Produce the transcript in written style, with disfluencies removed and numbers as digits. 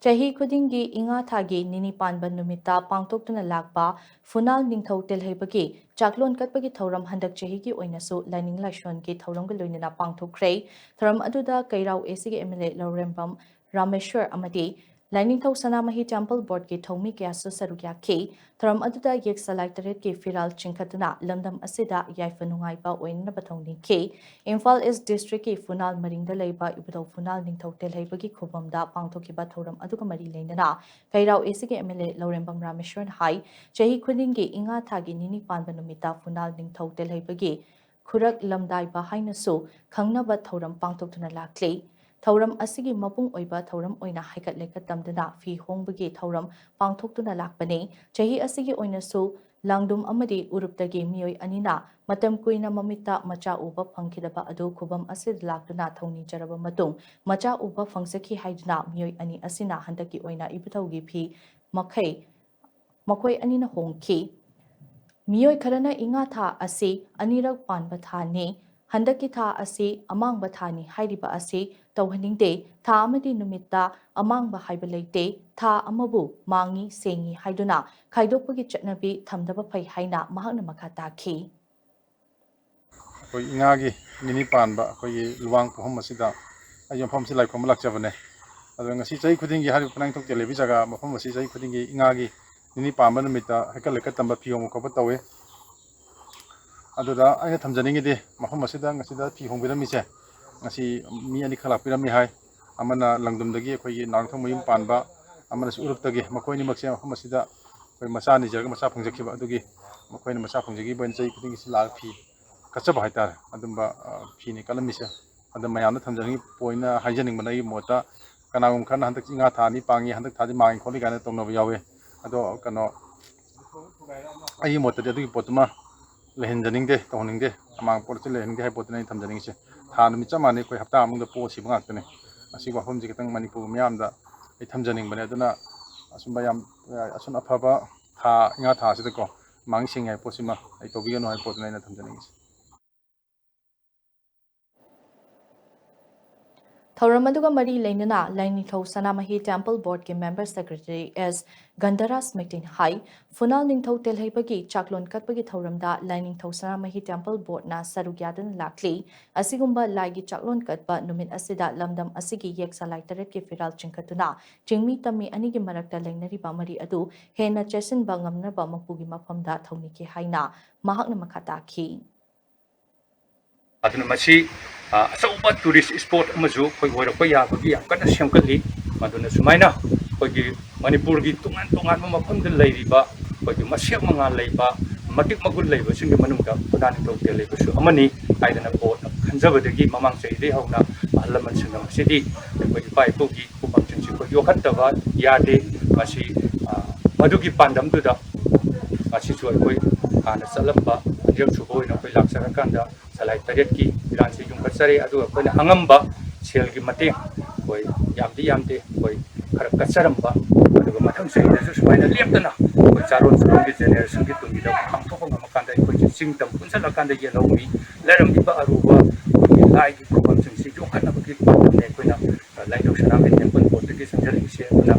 Chahi khudingi inga thagi nini panba numita pangtoktuna lakpa Phunal Ningthou Telheiba ki chaklon katpagi thoram handak chahi ki oinasu lining lashon ki thoram ga loinana pangthokre thoram aduda kairau ACG MLA Laurembam Rameshwar amadi Ningthou Sanamahi Temple Board ki thomi kya sarukya ki thoram aduda yek salai taret ki firal chinkhatuna lamdam asida yaifanungai pa oinna bathongni ki Imphal East District ki Phunal Maringda leiba ibudau Phunal Ningthou Telheiba ki khobamda pangthokiba thoram aduga mari leinana kairau ACG MLA Laurembam Rameshwar hai chahi khudingi inga thagi nini panba numita Phunal Ningthou Telheiba ki khurak lamdai ba hainasu khangnaba thoram pangthoktuna lakli Thoram asigi mapung oiba thoram oina haikat lekat tamdana fi hongbagi thoram pangthoktuna lakpani chahi asigi oina su langdum amadi uruptagi mioi anina matam kuina mamita macha uba phangkhidaba adu khubam asid laktuna thongni jaraba matung macha uba phangsaki haidna mioi ani asina handaki oina ibuthogi phi makhoi anina hongki mioi kharana inga tha asi anirak panba thani handaki tha asi amangba thani hairiba asi tawhaningde tha amadi numita amangba haiba leite tha amabu mangi sengi haiduna khaidokpagi chatnabi thamdaba phai haina mahakna makha takhi koi ingagi nini panba koi luwang pohom asida ayom phom silai khom lakchabane ado ngasi chai khudingi hari panang tok telebi jaga mafom asi chai khudingi ingagi nini panba numita hekal tamba phiyong ko batawe aduda aina thamjaningi de mafom asida ngasida phihong biramise ngasi mi ani khalak pirami hai amana langdumdagi khoi nangthong mayum panba amana suruptagi makoi ni makse mafom asida koi macha ni jaga macha phangjakhiba adugi makoi ni macha phangjagi boin chai khudingi silak phi kachaba haitar adumba phini kalamise adum mayamna thamjaningi poina haijaning banai mota kanagum khana handak inga thani pangi handak thadi mangi kholi kana tongnabu yawe ado kano ai mota de adugi potuma lehenjaning de toning de amang porche lehening de hai potna thamjaning se thanu mi chamani koi hapta amung da po siba ngak tane asi wafam ji kitang Manipur miyam da ai thamjaning bane aduna asumba yam asun afaba tha inga tha sida ko mangi singai posima ai tobigano hai potna ina thamjaning se Thoramaduga Mari Lainana, Ningthou Sanamahi Temple Board ke Member Secretary S. Gandaras Metin Hai, Phunal Ningthou Telheibagi Chaklon Katpagi Thoramda, Ningthou Sanamahi Temple Board na Sarugyadan Lakli, Asigumba Lagi Chaklon Katpa Numin Asida Lamdam Asigi Yek Salai Taret ke Firal Chinkatuna, Jingmi Tami Anigi Marakta Lainari Bamari Adu, Hena Chesin Bangamna Bamapugi Mapamda Thoniki Haina, Mahakna Makataki. aduna masi asauba tourist spot amaju khoi hoira khoi ya bagi yam kana semkali maduna sumaina khoi Manipur gi tungan tungan mafam de leiriba khoi masyak manga leiba matik magul leiba singi manungda Phunal Ningthou Telheiba su amani aidana board khanjabadagi mamang chei de hauna ahlaman singam sidi khoi pai pogi kupam chingsi khoi yokhattaba yade masi madugi pandam duda masi chu khoi ana salamba jam suboi na khoi laksara kanda salai taret ki bilan se jung kasare adu koina hangamba sel gi mate koi yamde koi khar kasaramba adu mathang se da su maina leptana koi charon surom gi generation gi tungi da khangthok ngam kanda koi singtam punsala kanda ye lomi leram bi ba aruba lai gi program sing si jung kana gi ne koina lai do shana me temple board gi sanjali se na